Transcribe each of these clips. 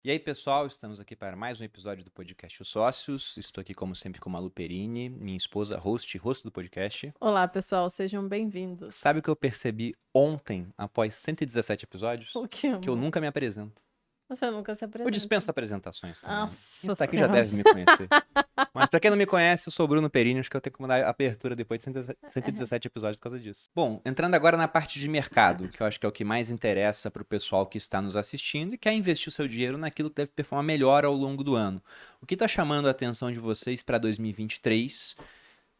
E aí, pessoal, estamos aqui para mais um episódio do podcast Os Sócios. Estou aqui, como sempre, com Malu Perini, minha esposa, host do podcast. Olá, pessoal, sejam bem-vindos. Sabe o que eu percebi ontem, após 117 episódios? O que, Que eu amor? nunca me apresento. Você nunca se Eu apresenta. dispenso apresentações também. Nossa Quem está aqui já Senhora. deve me conhecer. Mas para quem não me conhece, eu sou o Bruno Perini, acho que eu tenho que mudar a abertura depois de 117 episódios por causa disso. Bom, entrando agora na parte de mercado, que eu acho que é o que mais interessa para o pessoal que está nos assistindo e quer investir o seu dinheiro naquilo que deve performar melhor ao longo do ano. O que está chamando a atenção de vocês para 2023?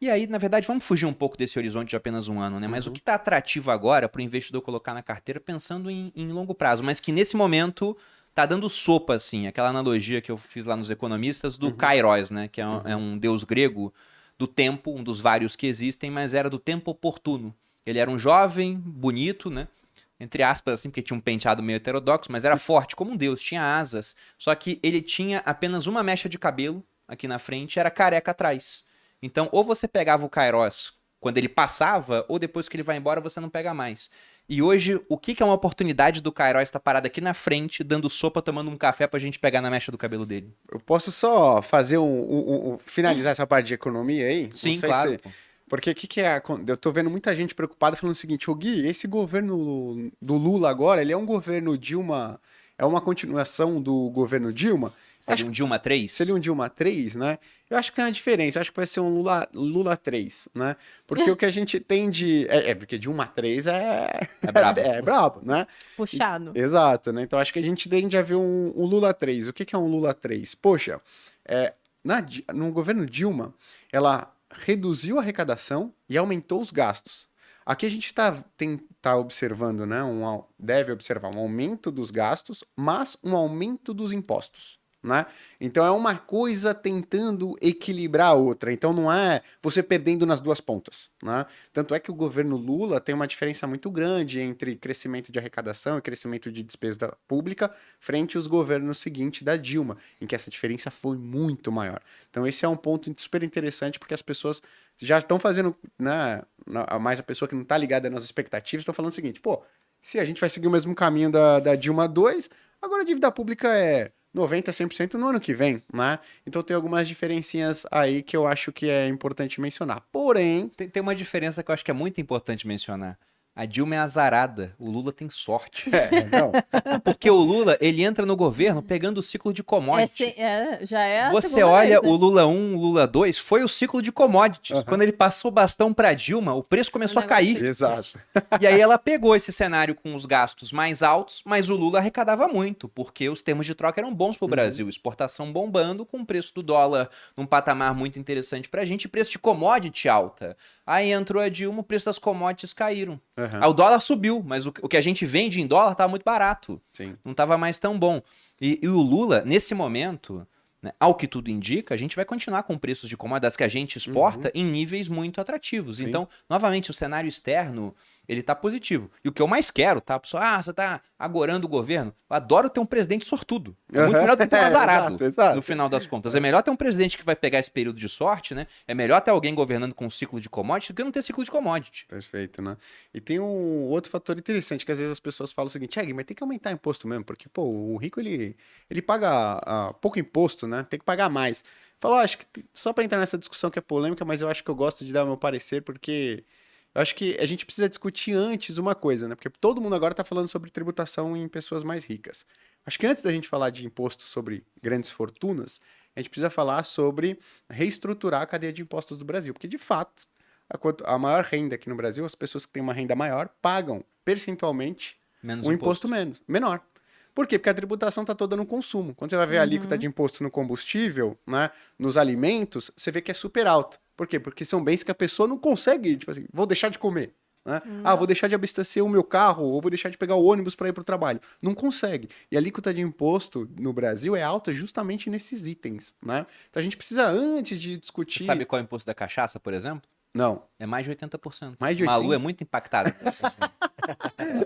E aí, na verdade, vamos fugir um pouco desse horizonte de apenas um ano, né? Mas o que está atrativo agora para o investidor colocar na carteira pensando em longo prazo, mas que nesse momento tá dando sopa, assim, aquela analogia que eu fiz lá nos Economistas do Kairos, né? Que é um deus grego do tempo, um dos vários que existem, mas era do tempo oportuno. Ele era um jovem, bonito, né? Entre aspas, assim, porque tinha um penteado meio heterodoxo, mas era forte, como um deus, tinha asas. Só que ele tinha apenas uma mecha de cabelo aqui na frente, era careca atrás. Então, ou você pegava o Kairos quando ele passava, ou depois que ele vai embora, você não pega mais. E hoje, o que é uma oportunidade do Kairos estar parado aqui na frente, dando sopa, tomando um café pra gente pegar na mecha do cabelo dele? Eu posso só fazer finalizar essa parte de economia aí? Não Sim, sei claro. se- Porque o que é? Eu tô vendo muita gente preocupada falando o seguinte, ô Gui, esse governo do Lula agora, ele é um governo Dilma, é uma continuação do governo Dilma? Seria um Dilma 3? Seria um Dilma 3, né? Eu acho que tem uma diferença, eu acho que vai ser um Lula 3, né? Porque o que a gente tem de... porque Dilma 3 É brabo. é brabo, né? Puxado. Exato, né? Então acho que a gente tende a ver um Lula 3. O que é um Lula 3? Poxa, no governo Dilma, ela reduziu a arrecadação e aumentou os gastos. Aqui a gente tá observando, né? Deve observar um aumento dos gastos, mas um aumento dos impostos. Né? Então é uma coisa tentando equilibrar a outra. Então não é você perdendo nas duas pontas. Né? Tanto é que o governo Lula tem uma diferença muito grande entre crescimento de arrecadação e crescimento de despesa pública frente aos governos seguintes da Dilma, em que essa diferença foi muito maior. Então esse é um ponto super interessante porque as pessoas já estão fazendo, né, mais a pessoa que não está ligada nas expectativas, estão falando o seguinte, pô, se a gente vai seguir o mesmo caminho da Dilma 2, agora a dívida pública é 90%, 100% no ano que vem, né? Então tem algumas diferencinhas aí que eu acho que é importante mencionar. Porém... Tem uma diferença que eu acho que é muito importante mencionar. A Dilma é azarada, o Lula tem sorte. não. Porque o Lula, ele entra no governo pegando o ciclo de commodity. Já é a Você segunda olha vez, né? o Lula 1, o Lula 2, foi o ciclo de commodities. Uhum. Quando ele passou o bastão pra Dilma, o preço começou a negócio cair. Exato. E aí ela pegou esse cenário com os gastos mais altos, mas o Lula arrecadava muito, porque os termos de troca eram bons pro Brasil. Exportação bombando, com o preço do dólar num patamar muito interessante pra gente, e preço de commodity alta. Aí entrou a Dilma, o preço das commodities caíram. Uhum. Aí o dólar subiu, mas o que a gente vende em dólar tava muito barato. Sim. Não tava mais tão bom. E o Lula, nesse momento, né, ao que tudo indica, a gente vai continuar com preços de commodities que a gente exporta em níveis muito atrativos. Sim. Então, novamente, o cenário externo, ele tá positivo. E o que eu mais quero, tá, pessoal? Você tá agorando o governo? Eu adoro ter um presidente sortudo. É muito melhor do que ter um azarado, Exato. no final das contas. É melhor ter um presidente que vai pegar esse período de sorte, né? É melhor ter alguém governando com um ciclo de commodity do que não ter ciclo de commodity. Perfeito, né? E tem um outro fator interessante, que às vezes as pessoas falam o seguinte, mas tem que aumentar imposto mesmo, porque, pô, o rico, ele paga pouco imposto, né? Tem que pagar mais. Falo, acho que só para entrar nessa discussão que é polêmica, mas eu acho que eu gosto de dar o meu parecer, porque eu acho que a gente precisa discutir antes uma coisa, né? Porque todo mundo agora tá falando sobre tributação em pessoas mais ricas. Acho que antes da gente falar de imposto sobre grandes fortunas, a gente precisa falar sobre reestruturar a cadeia de impostos do Brasil, porque de fato, a maior renda aqui no Brasil, as pessoas que têm uma renda maior pagam percentualmente Menos um imposto menor. Por quê? Porque a tributação está toda no consumo. Quando você vai ver a alíquota de imposto no combustível, né, nos alimentos, você vê que é super alta. Por quê? Porque são bens que a pessoa não consegue, tipo assim, vou deixar de comer. Né? Vou deixar de abastecer o meu carro, ou vou deixar de pegar o ônibus para ir para o trabalho. Não consegue. E a alíquota de imposto no Brasil é alta justamente nesses itens. Né? Então a gente precisa, antes de discutir... Você sabe qual é o imposto da cachaça, por exemplo? Não. É mais de 80%. Mais de Malu 80%? é muito impactada.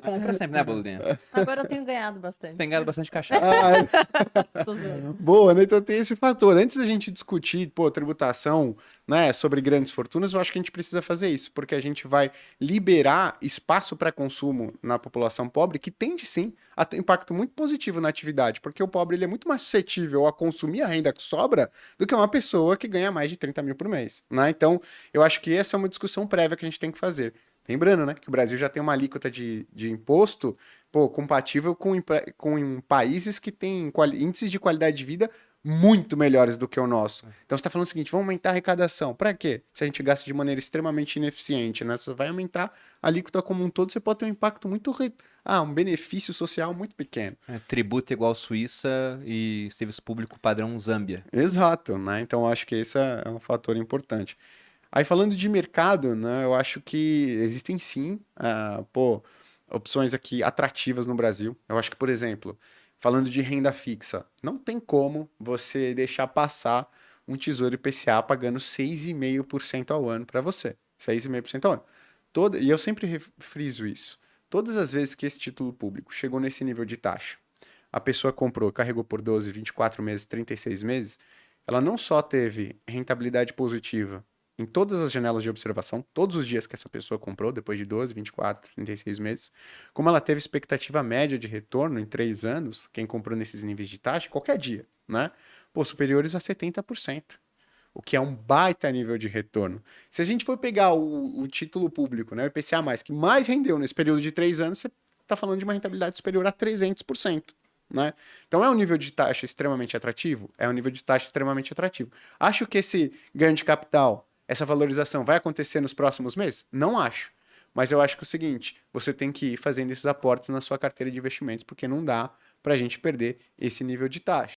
Compra sempre, né, Boludinha? Agora eu tenho ganhado bastante. Tem ganhado bastante cachaça. Ah, Tô zoando. boa, né? Então tem esse fator. Antes da gente discutir, pô, tributação, né, sobre grandes fortunas, eu acho que a gente precisa fazer isso, porque a gente vai liberar espaço para consumo na população pobre, que tende sim a ter um impacto muito positivo na atividade, porque o pobre ele é muito mais suscetível a consumir a renda que sobra do que uma pessoa que ganha mais de 30 mil por mês, né? Então, eu acho que essa é uma discussão prévia que a gente tem que fazer. Lembrando, né, que o Brasil já tem uma alíquota de imposto, pô, compatível com países que têm índices de qualidade de vida muito melhores do que o nosso. Então você está falando o seguinte, vamos aumentar a arrecadação. Para quê? Se a gente gasta de maneira extremamente ineficiente, né? Você vai aumentar a alíquota como um todo, você pode ter um impacto um benefício social muito pequeno. Tributo igual Suíça e serviço público padrão Zâmbia. Exato, né? Então eu acho que esse é um fator importante. Aí falando de mercado, né, eu acho que existem sim, opções aqui atrativas no Brasil. Eu acho que, por exemplo, falando de renda fixa, não tem como você deixar passar um Tesouro IPCA pagando 6,5% ao ano para você. 6,5% ao ano. E eu sempre friso isso. Todas as vezes que esse título público chegou nesse nível de taxa, a pessoa comprou, carregou por 12, 24 meses, 36 meses, ela não só teve rentabilidade positiva em todas as janelas de observação, todos os dias que essa pessoa comprou, depois de 12, 24, 36 meses, como ela teve expectativa média de retorno em 3 anos, quem comprou nesses níveis de taxa, qualquer dia, né? Pô, superiores a 70%, o que é um baita nível de retorno. Se a gente for pegar o título público, né, o IPCA+, que mais rendeu nesse período de 3 anos, você está falando de uma rentabilidade superior a 300%. Né? Então é um nível de taxa extremamente atrativo? É um nível de taxa extremamente atrativo. Acho que esse ganho de capital, essa valorização vai acontecer nos próximos meses? Não acho. Mas eu acho que é o seguinte, você tem que ir fazendo esses aportes na sua carteira de investimentos, porque não dá para a gente perder esse nível de taxa.